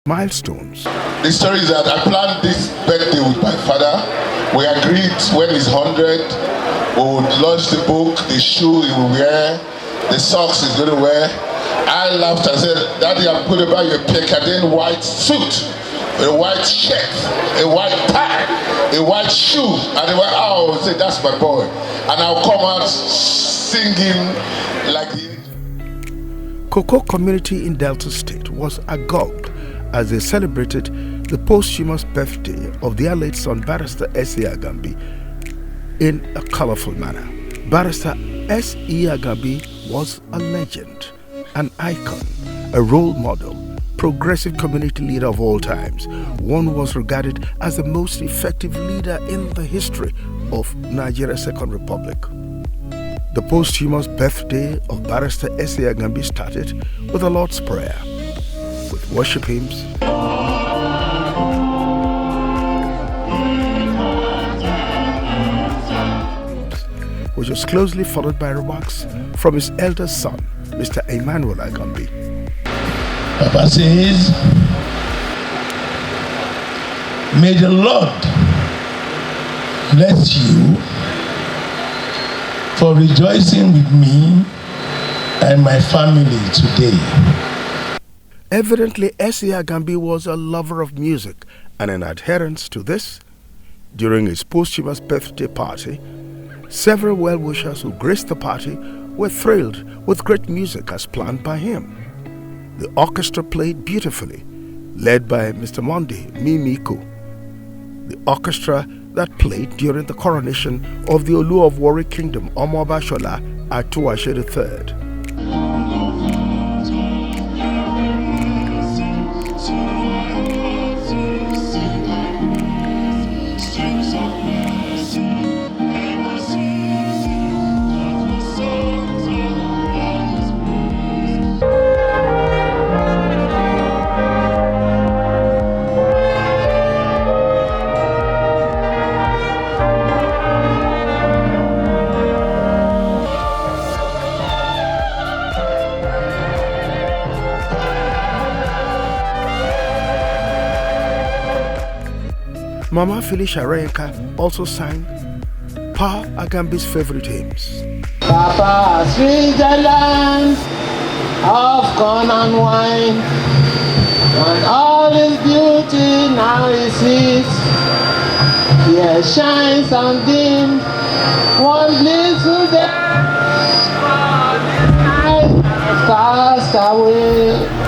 milestones. The story is that I planned this birthday with my father. We agreed when he's 100, we would launch the book, the shoe he will wear, the socks he's going to wear. I laughed and said, Daddy, I'm going to buy you a Piccadilly white suit, a white shirt, a white tie, a white shoe. And they went, oh, I said, that's my boy. And I'll come out singing like the... Cocoa community in Delta State was agog as they celebrated the posthumous birthday of their late son, Barrister S.E. Aganbi, in a colorful manner. Barrister S.E. Aganbi was a legend, an icon, a role model, progressive community leader of all times. One was regarded as the most effective leader in the history of Nigeria's Second Republic. The posthumous birthday of Barrister S.E. Aganbi started with the Lord's Prayer, with worship hymns, which was closely followed by remarks from his eldest son, Mr. Emmanuel Aganbi. Papa says, may the Lord bless you for rejoicing with me and my family today. Evidently, S.E. Aganbi was a lover of music, and in adherence to this, during his posthumous birthday party, several well-wishers who graced the party were thrilled with great music as planned by him. The orchestra played beautifully, led by Mr. Monday Mimiko. The orchestra that played during the coronation of the Olu of Warri Kingdom, Omoba Shola Atuwashe III. Mama Felicia Reyeka also sang Pa Aganbi's favorite hymns. Papa, sweet the land of corn and wine, and all its beauty now is sweet. Here shines and dim one little day, night fast away.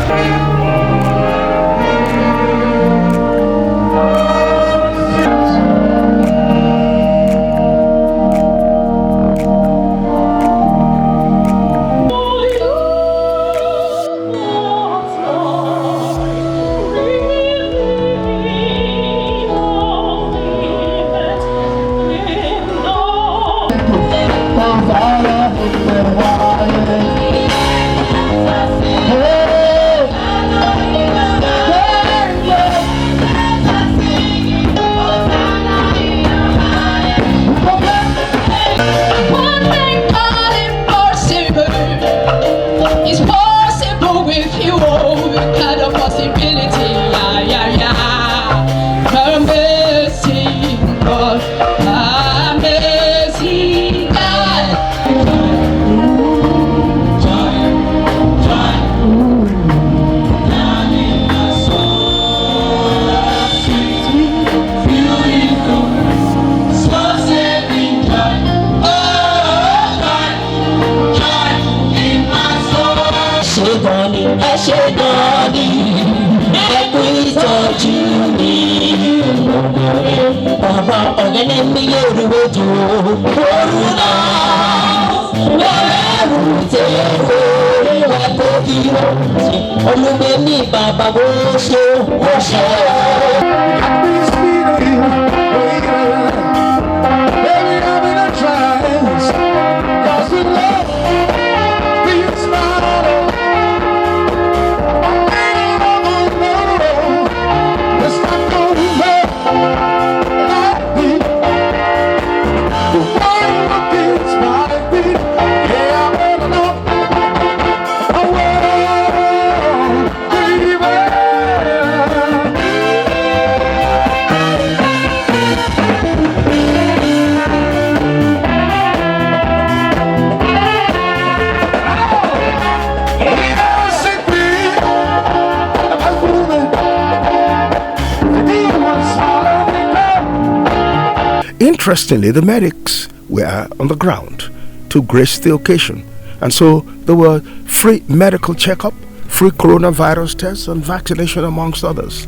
Interestingly, the medics were on the ground to grace the occasion, and so there were free medical checkup, free coronavirus tests, and vaccination, amongst others.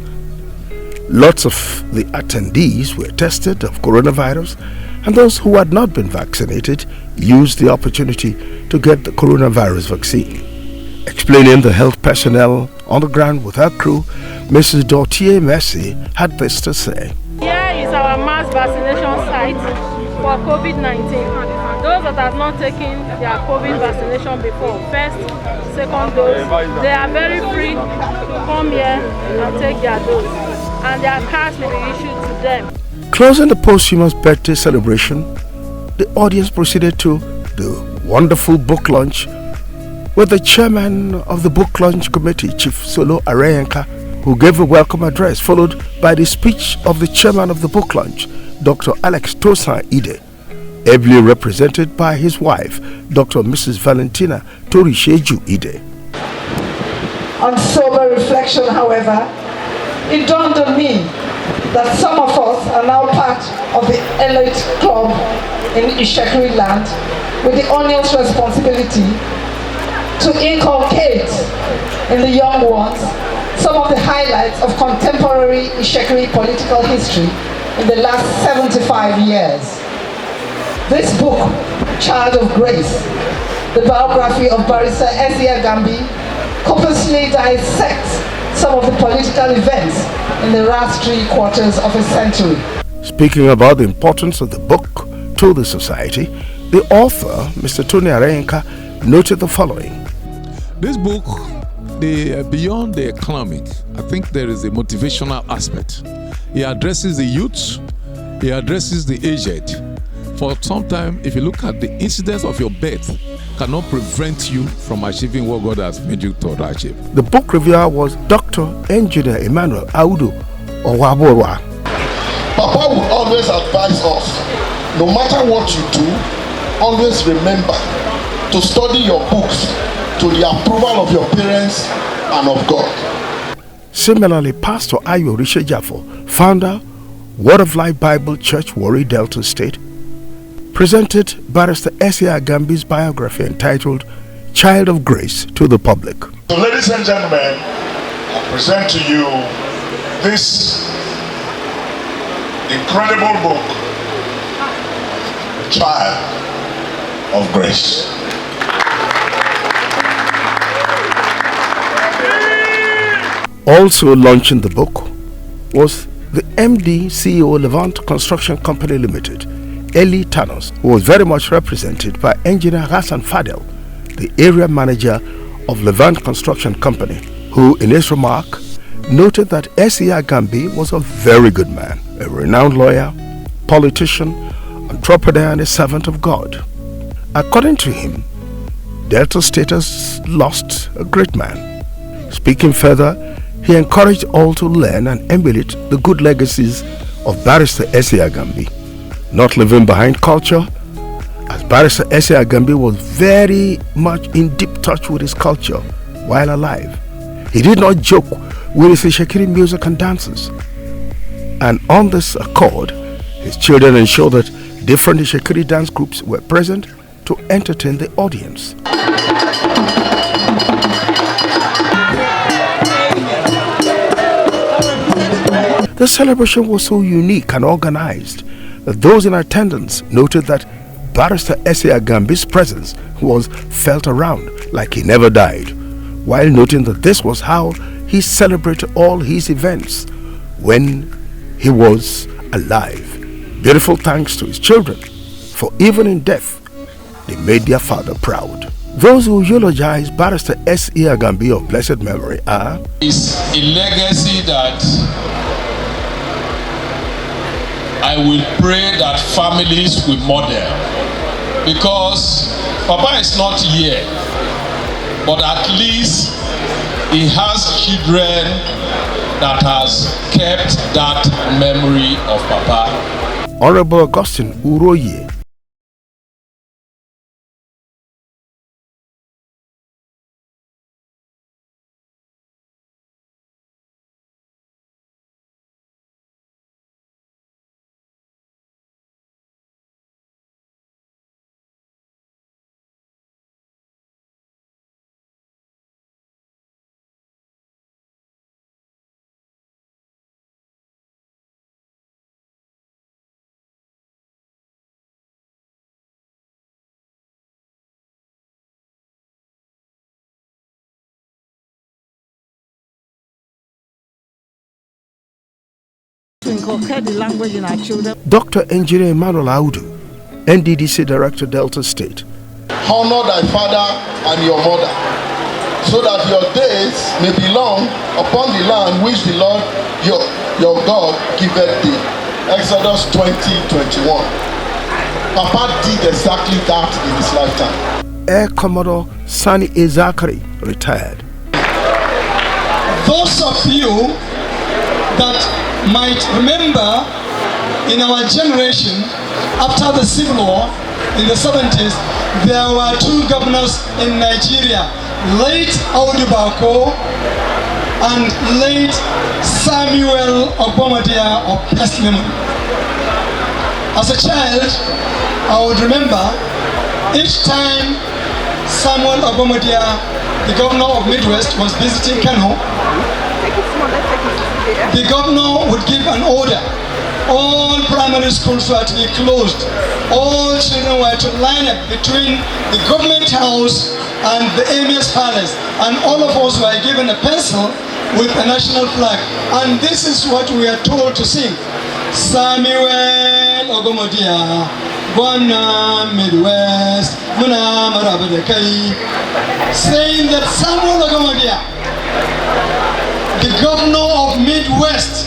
Lots of the attendees were tested of coronavirus, and those who had not been vaccinated used the opportunity to get the coronavirus vaccine. Explaining the health personnel on the ground with her crew, Mrs. Dortier Mercy had this to say. Here is our mass vaccination site for COVID-19. Those that have not taken their COVID vaccination before, first, second dose, they are very free to come here and take their dose, and their cards will be issued to them. Closing the posthumous birthday celebration, the audience proceeded to the wonderful book launch with the chairman of the book launch committee, Chief Solo Areyenka, who gave a welcome address, followed by the speech of the chairman of the book launch, Dr. Alex Tosan Ide, ably represented by his wife, Dr. Mrs. Valentina Torisheju Ide. On sober reflection, however, it dawned on me that some of us are now part of the elite club in Ishekiri land with the onerous responsibility to inculcate in the young ones some of the highlights of contemporary Ishekiri political history in the last 75 years. This book, Child of Grace, the biography of Barrister Aganbi, purposely dissects some of the political events in the last 3/4 of a century. Speaking about the importance of the book to the society, the author, Mr. Tony Areyenka, noted the following. This book, beyond the economic, I think there is a motivational aspect. He addresses the youth, he addresses the aged. For some time, if you look at the incidence of your birth, cannot prevent you from achieving what God has made you to achieve. The book reviewer was Dr. Engineer Emmanuel Audu Owaborwa. Papa will always advise us, no matter what you do, always remember to study your books to the approval of your parents and of God. Similarly, Pastor Ayo Rishejafo, founder, Word of Life Bible Church, Warri Delta State, presented Barrister Aganbi's biography entitled Child of Grace to the public. So, ladies and gentlemen, I present to you this incredible book, Child of Grace. Also launching the book was the MD CEO Levant Construction Company Limited, Eli Tanos, who was very much represented by Engineer Hassan Fadel, the area manager of Levant Construction Company, who in his remark noted that Aganbi was a very good man, a renowned lawyer, politician, entrepreneur, and a servant of God. According to him, Delta State has lost a great man. Speaking further, he encouraged all to learn and emulate the good legacies of Barrister Aganbi, not leaving behind culture, as Barrister Aganbi was very much in deep touch with his culture while alive. He did not joke with his Ishekiri music and dances. And on this accord, his children ensured that different Ishekiri dance groups were present to entertain the audience. The celebration was so unique and organized that those in attendance noted that Barrister Aganbi's presence was felt around like he never died, while noting that this was how he celebrated all his events when he was alive. Beautiful thanks to his children, for even in death, they made their father proud. Those who eulogize Barrister Aganbi of blessed memory are: It's a legacy that I will pray that families will model, because Papa is not here, but at least he has children that has kept that memory of Papa. Honorable Augustine Uroye, To inculcate the language in our children. Dr. Engineer Emmanuel Audu, NDDC Director, Delta State. Honor thy father and your mother, so that your days may be long upon the land which the Lord your God giveth thee. Exodus 20:21. Papa did exactly that in his lifetime. Air Commodore Sani Ezakari retired. Those of you that might remember, in our generation, after the Civil War in the 70s, there were two governors in Nigeria, late Audu Bako and late Samuel Ogbomodia of best memory. As a child, I would remember each time Samuel Ogbomodia, the governor of Midwest, was visiting Kano, the governor would give an order. All primary schools were to be closed. All children were to line up between the government house and the emir's palace. And all of us were given a pencil with a national flag. And this is what we are told to sing. Samuel Ogbomodia, Gwana Midwest, Muna Marabadekai. Saying that Samuel Ogbomodia, the governor of Midwest,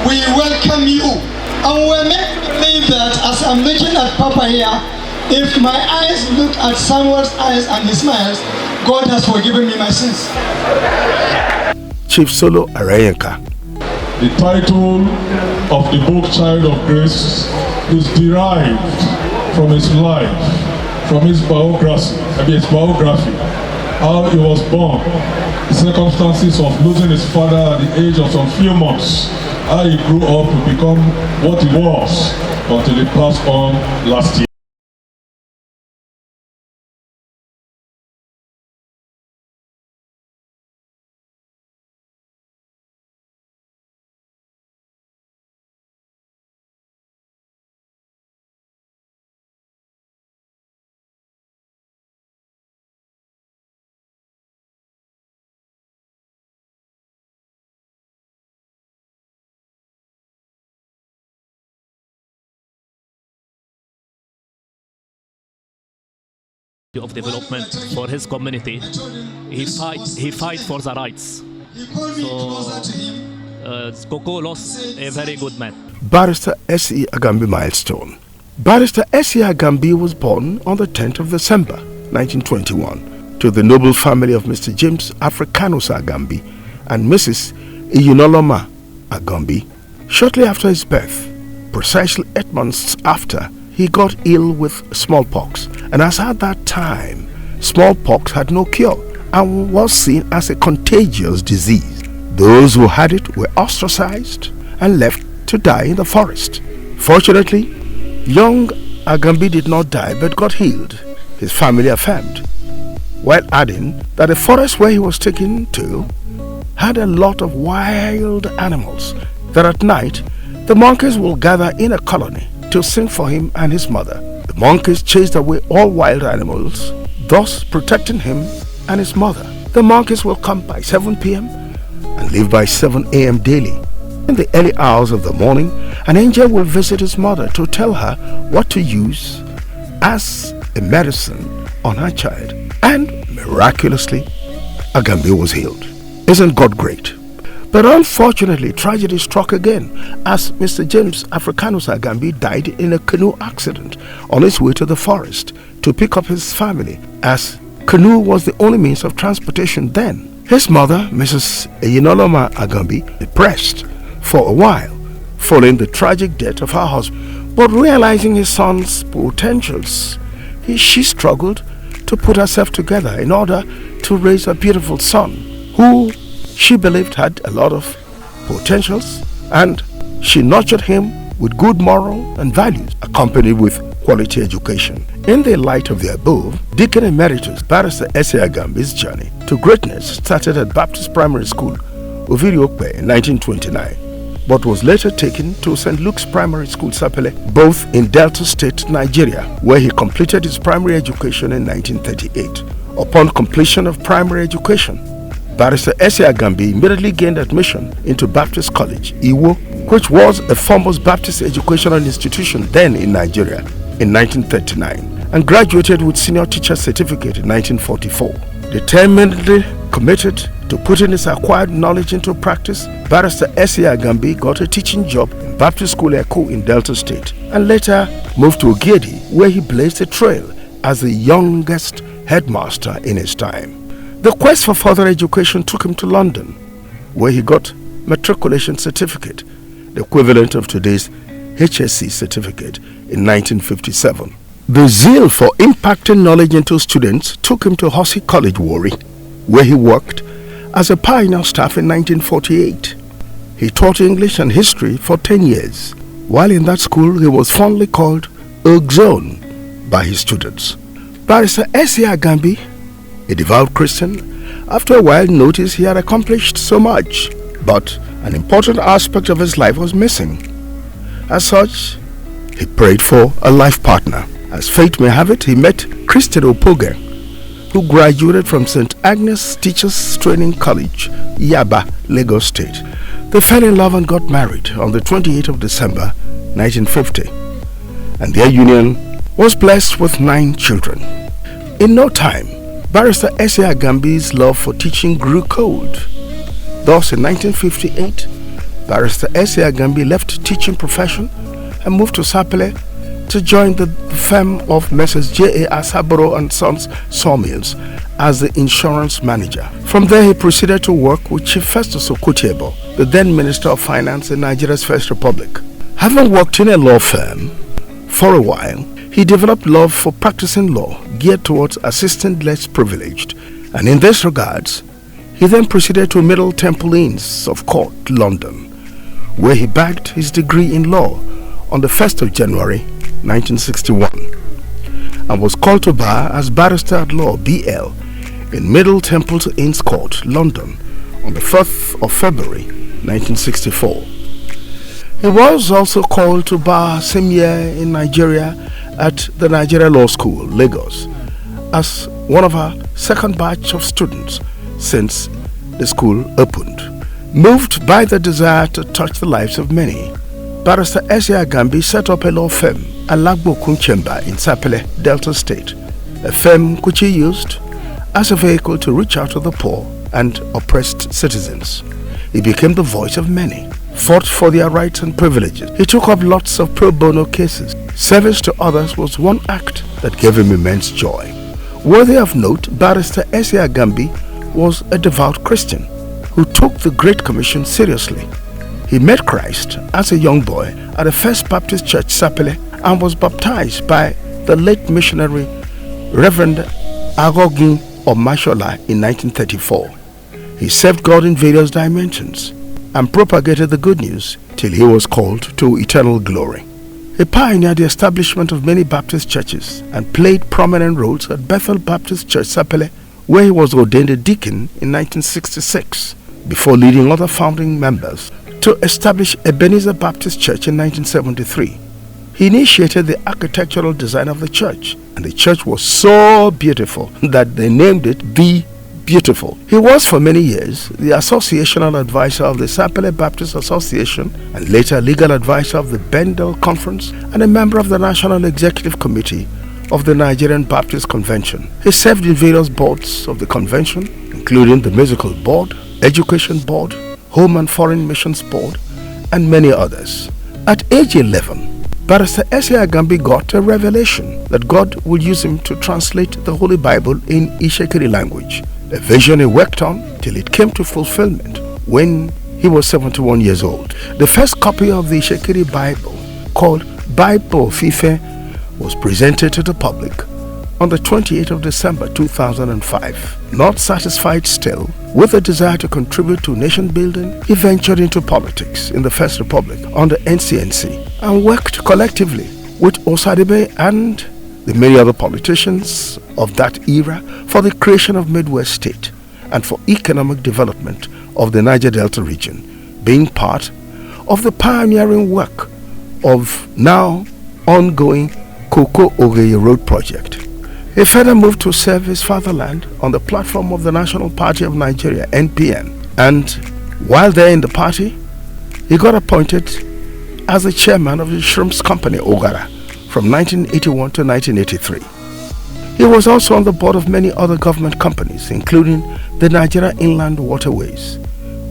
we welcome you. And we're made to believe that as I'm looking at Papa here, if my eyes look at Samuel's eyes and he smiles, God has forgiven me my sins. Chief Solo Arayenka. The title of the book Child of Grace is derived from his life, from his biography, how he was born, the circumstances of losing his father at the age of some few months, how he grew up to become what he was until he passed on last year. Of development for his community. He fight for the rights. So Koko lost a very good man. Barrister S.E. Aganbi Milestone. Barrister S.E. Aganbi was born on the 10th of December 1921 to the noble family of Mr. James Africanus Aganbi and Mrs. Ejueyitsi Aganbi. Shortly after his birth, precisely 8 months after, he got ill with smallpox, and as at that time, smallpox had no cure and was seen as a contagious disease. Those who had it were ostracized and left to die in the forest. Fortunately, young Aganbi did not die but got healed, his family affirmed, while adding that the forest where he was taken to had a lot of wild animals, that at night the monkeys will gather in a colony to sing for him and his mother. The monkeys chased away all wild animals, thus protecting him and his mother. The monkeys will come by 7 p.m. and leave by 7 a.m. daily. In the early hours of the morning, an angel will visit his mother to tell her what to use as a medicine on her child. And miraculously, Aganbi was healed. Isn't God great? But unfortunately, tragedy struck again as Mr. James Africanus Aganbi died in a canoe accident on his way to the forest to pick up his family, as canoe was the only means of transportation then. His mother, Mrs. Ejueyitsi Aganbi, depressed for a while following the tragic death of her husband, but realizing his son's potentials, she struggled to put herself together in order to raise a beautiful son who she believed had a lot of potentials, and she nurtured him with good moral and values, accompanied with quality education. In the light of the above, Deacon Emeritus Barrister S.E. Aganbi's journey to greatness started at Baptist Primary School, Oviriope, in 1929, but was later taken to St. Luke's Primary School, Sapele, both in Delta State, Nigeria, where he completed his primary education in 1938. Upon completion of primary education, Barrister S.A. Aganbi immediately gained admission into Baptist College, Iwo, which was a foremost Baptist educational institution then in Nigeria, in 1939, and graduated with senior teacher certificate in 1944. Determinedly committed to putting his acquired knowledge into practice, Barrister S.A. Aganbi got a teaching job in Baptist School Eko in Delta State, and later moved to Ogedi, where he blazed a trail as the youngest headmaster in his time. The quest for further education took him to London, where he got matriculation certificate, the equivalent of today's HSC certificate, in 1957. The zeal for impacting knowledge into students took him to Hussey College, Warri, where he worked as a pioneer staff in 1948. He taught English and history for 10 years. While in that school, he was fondly called Ogzone by his students. Barrister S.A. Aganbi, a devout Christian, after a while noticed he had accomplished so much, but an important aspect of his life was missing. As such, he prayed for a life partner. As fate may have it, he met Christian Opoge, who graduated from St. Agnes Teachers Training College, Yaba, Lagos State. They fell in love and got married on the 28th of December, 1950, and their union was blessed with 9 children. In no time, Barrister S.A. Aganbi's love for teaching grew cold. Thus, in 1958, Barrister S.A. Aganbi left teaching profession and moved to Sapele to join the firm of Messrs. J.A. Asaboro and Sons Sawmills as the insurance manager. From there, he proceeded to work with Chief Festus Okutiebo, the then Minister of Finance in Nigeria's First Republic. Having worked in a law firm for a while, he developed love for practicing law geared towards assisting less privileged, and in this regards, he then proceeded to Middle Temple Inns of Court, London, where he bagged his degree in law on the 1st of January 1961 and was called to bar as Barrister at Law BL in Middle Temple Inns Court, London on the 4th of February 1964. He was also called to bar same year in Nigeria at the Nigeria Law School, Lagos, as one of our second batch of students since the school opened. Moved by the desire to touch the lives of many, Barrister S.A. Aganbi set up a law firm, Alagbo Kunchemba in Sapele, Delta State, a firm which he used as a vehicle to reach out to the poor and oppressed citizens. He became the voice of many, fought for their rights and privileges. He took up lots of pro bono cases. Service to others was one act that gave him immense joy. Worthy of note, Barrister S.A. Aganbi was a devout Christian who took the Great Commission seriously. He met Christ as a young boy at the First Baptist Church, Sapele, and was baptized by the late missionary Reverend Agogin Omashola in 1934. He served God in various dimensions and propagated the good news till he was called to eternal glory. He pioneered the establishment of many Baptist churches and played prominent roles at Bethel Baptist Church, Sapele, where he was ordained a deacon in 1966, before leading other founding members to establish Ebenezer Baptist Church in 1973. He initiated the architectural design of the church, and the church was so beautiful that they named it The Beautiful. He was for many years the associational advisor of the Sapele Baptist Association and later legal advisor of the Bendel Conference and a member of the National Executive Committee of the Nigerian Baptist Convention. He served in various boards of the convention, including the Musical Board, Education Board, Home and Foreign Missions Board, and many others. At age 11, Barrister S.A. Aganbi got a revelation that God would use him to translate the Holy Bible in Ishekiri language, a vision he worked on till it came to fulfillment when he was 71 years old. The first copy of the Ishekiri Bible, called Bible Fife, was presented to the public on the 28th of December 2005. Not satisfied still with a desire to contribute to nation building, he ventured into politics in the First Republic under NCNC and worked collectively with Osadibe and the many other politicians of that era for the creation of Midwest State and for economic development of the Niger Delta region, being part of the pioneering work of now ongoing Koko Ogeye Road project. He further moved to serve his fatherland on the platform of the National Party of Nigeria, NPN. And while there in the party, he got appointed as the chairman of the Shrimps Company, Ogara, from 1981 to 1983. He was also on the board of many other government companies, including the Nigeria Inland Waterways,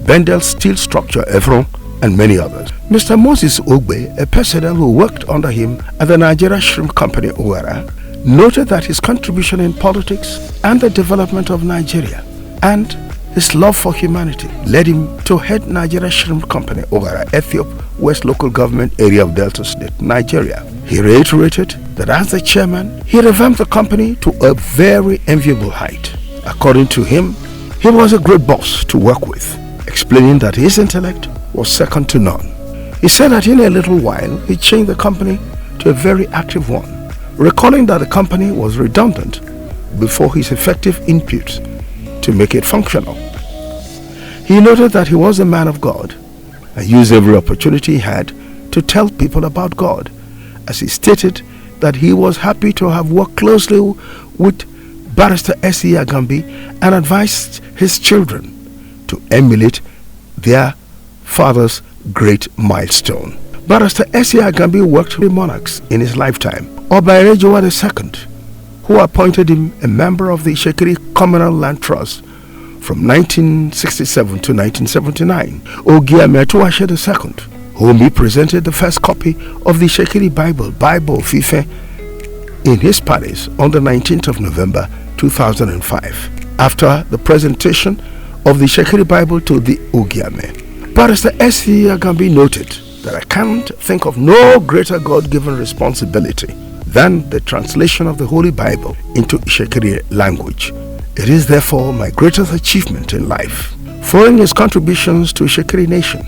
Bendel Steel Structure, Evron, and many others. Mr. Moses Ogbe, a personnel who worked under him at the Nigeria Shrimp Company, Ogara, noted that his contribution in politics and the development of Nigeria and his love for humanity led him to head Nigeria Shrimp Company, Ogara, Ethiop West Local Government Area of Delta State, Nigeria. He reiterated that as the chairman, he revamped the company to a very enviable height. According to him, he was a great boss to work with, explaining that his intellect was second to none. He said that in a little while, he changed the company to a very active one, recalling that the company was redundant before his effective input to make it functional. He noted that he was a man of God and used every opportunity he had to tell people about God, as he stated that he was happy to have worked closely with Barrister S.E. Aganbi and advised his children to emulate their father's great milestone. Barrister S.E. Aganbi worked with monarchs in his lifetime. Oba Ejueyitsi II, who appointed him a member of the Ishekiri Communal Land Trust from 1967 to 1979. Ogiame Atuashe II, whom he presented the first copy of the Ishekiri Bible Fife, in his palace on the 19th of November 2005. After the presentation of the Ishekiri Bible to the Ogiame, Barrister S.E. Aganbi noted that I can't think of no greater God-given responsibility than the translation of the Holy Bible into Ishekiri language. It is therefore my greatest achievement in life. Following his contributions to Ishekiri nation,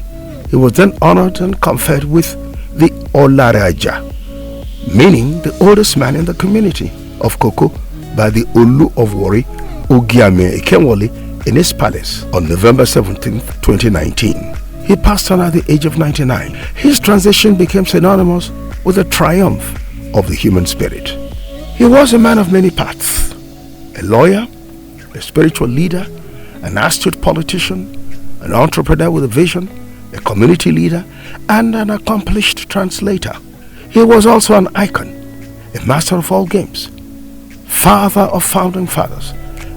he was then honored and conferred with the Olaraja, meaning the oldest man in the community of Koko, by the Olu of Wari, Ogiame Ikenwole, in his palace on November 17, 2019. He passed on at the age of 99. His transition became synonymous with the triumph of the human spirit. He was a man of many paths, a lawyer, a spiritual leader, an astute politician, an entrepreneur with a vision, a community leader, and an accomplished translator. He was also an icon, a master of all games, father of founding fathers,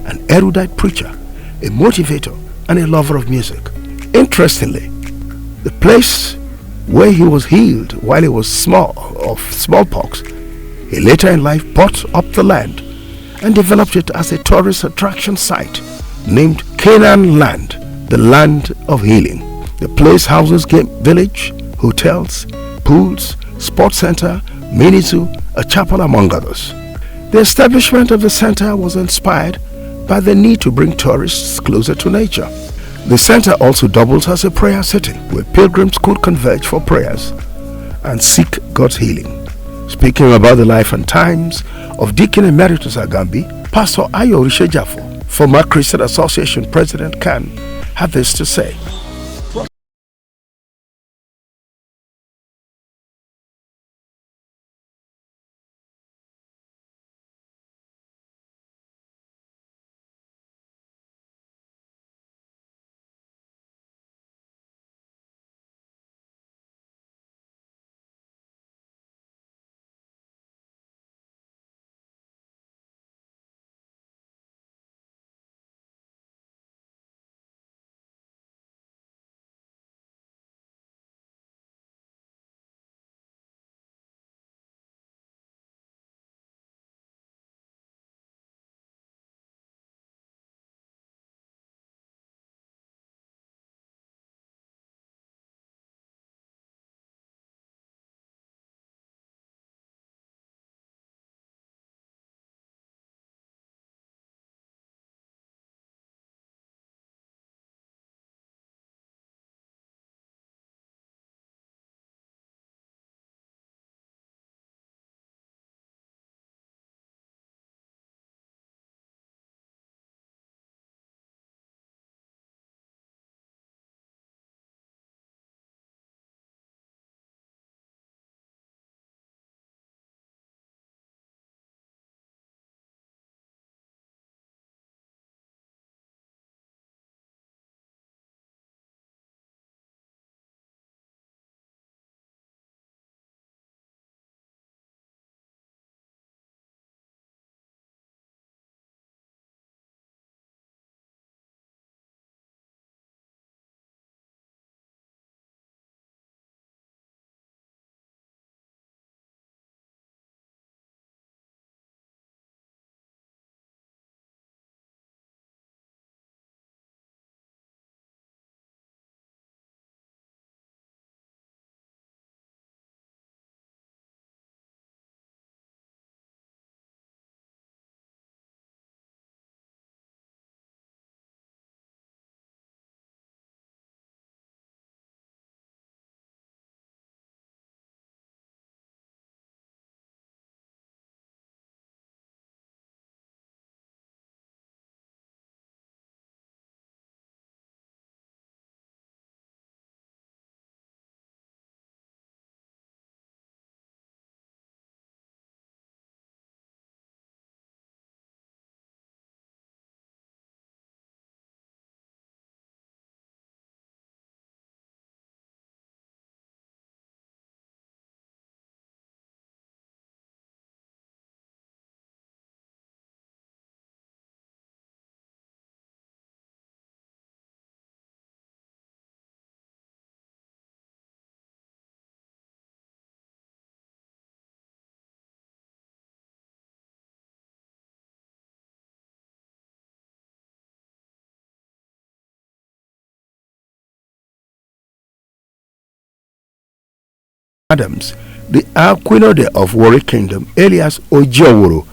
an erudite preacher, a motivator, and a lover of music. Interestingly, the place where he was healed while he was small of smallpox, he later in life bought up the land and developed it as a tourist attraction site named Canaan Land, the land of healing. The place houses game village, hotels, pools, sports center, mini zoo, a chapel, among others. The establishment of the center was inspired by the need to bring tourists closer to nature. The center also doubles as a prayer city where pilgrims could converge for prayers and seek God's healing. Speaking about the life and times of Deacon Emeritus Aganbi, Pastor Ayo Orishejafo, former Christian Association President, had this to say. Adams, the Akwinode of Warri Kingdom, alias Ojioworo,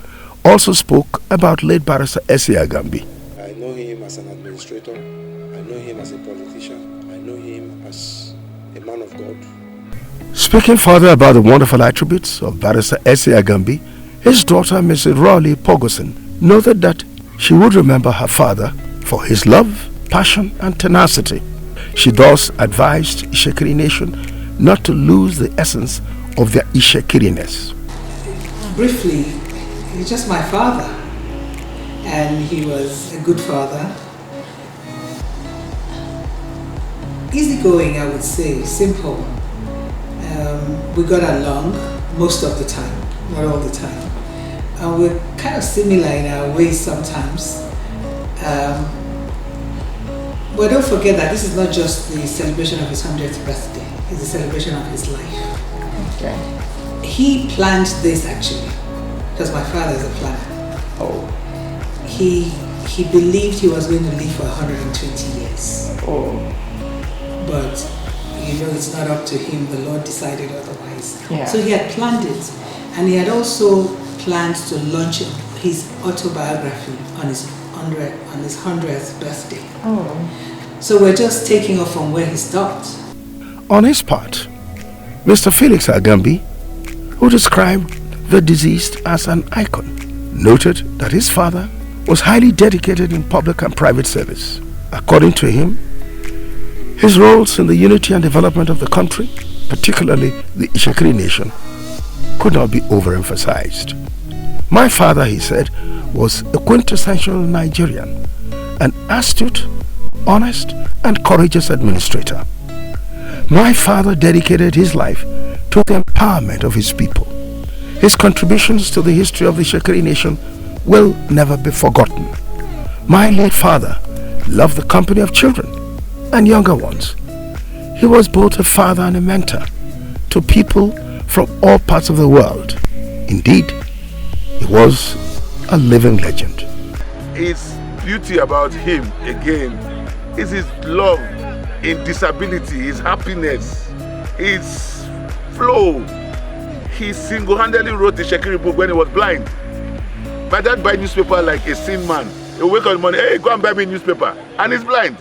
also spoke about late Barrister S.A. Aganbi. I know him as an administrator, I know him as a politician, I know him as a man of God. Speaking further about the wonderful attributes of Barrister S.A. Aganbi, his daughter, Mrs. Raleigh Pogosin, noted that she would remember her father for his love, passion, and tenacity. She thus advised Ishekiri Nation not to lose the essence of their Ishekiriness. Briefly, he's just my father, and he was a good father. Easygoing, I would say, simple. We got along most of the time, not all the time. And we're kind of similar in our ways sometimes. But don't forget that this is not just the celebration of his 100th birthday, it's the celebration of his life. Okay. He planned this actually, because my father is a planner. Oh. He believed he was going to live for 120 years. Oh. But you know, it's not up to him, the Lord decided otherwise. Yeah. So he had planned it, and he had also planned to launch his autobiography on his 100th birthday. Oh. So we're just taking off from where he stopped. On his part, Mr. Felix Aganbi, who described the deceased as an icon, noted that his father was highly dedicated in public and private service. According to him, his roles in the unity and development of the country, particularly the Ishekiri Nation, could not be overemphasized. My father, he said, was a quintessential Nigerian, an astute, honest, and courageous administrator. My father dedicated his life to the empowerment of his people. His contributions to the history of the Ishekiri Nation will never be forgotten. My late father loved the company of children and younger ones. He was both a father and a mentor to people from all parts of the world. Indeed, he was a living legend. His beauty about him, again, is his love in disability, his happiness, his flow. He single-handedly wrote the Ishekiri book when he was blind. By that, buy newspaper like a sane man. He'll wake up in the morning, hey, go and buy me a newspaper. And he's blind.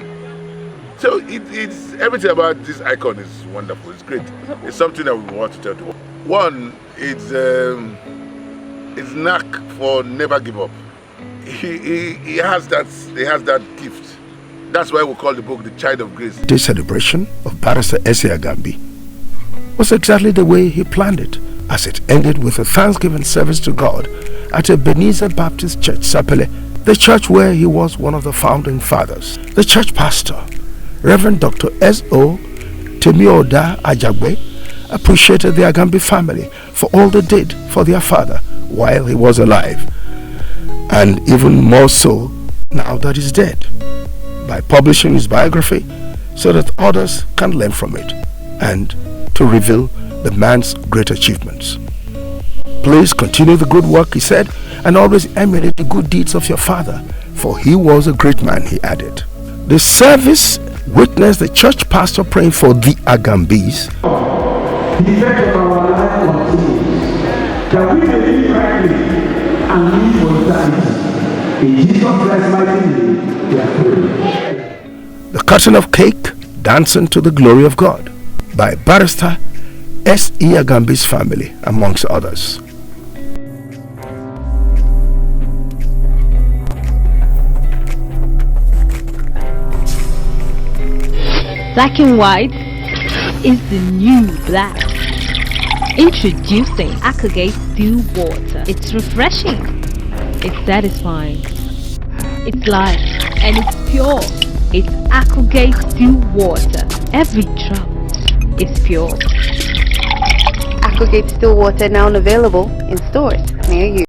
So it's everything about this icon is wonderful. It's great. It's something that we want to tell you. One, it's knack for never give up. He has that gift. That's why we call the book The Child of Grace. This celebration of Barrister S.A. Aganbi was exactly the way he planned it, as it ended with a Thanksgiving service to God at Ebenezer Baptist Church, Sapele, the church where he was one of the founding fathers. The church pastor, Reverend Dr. S.O. Temioda Ajagbe, appreciated the Aganbi family for all they did for their father while he was alive, and even more so now that he's dead, by publishing his biography so that others can learn from it and to reveal the man's great achievements. Please continue the good work, he said, and always emulate the good deeds of your father, for he was a great man, he added. The service witnessed the church pastor praying for the Agambis. The effect of our life continues. Can we believe rightly and live for eternity? In Jesus Christ's mighty name, we are praying. The cutting of cake, dancing to the glory of God, by Barrister S.E. Aganbi's family, amongst others. Black and white is the new black. Introducing Aquagate Still Water. It's refreshing, it's satisfying, it's light, and it's pure. It's Aquagate Still Water. Every drop is pure. Aquagate Still Water now available in stores near you.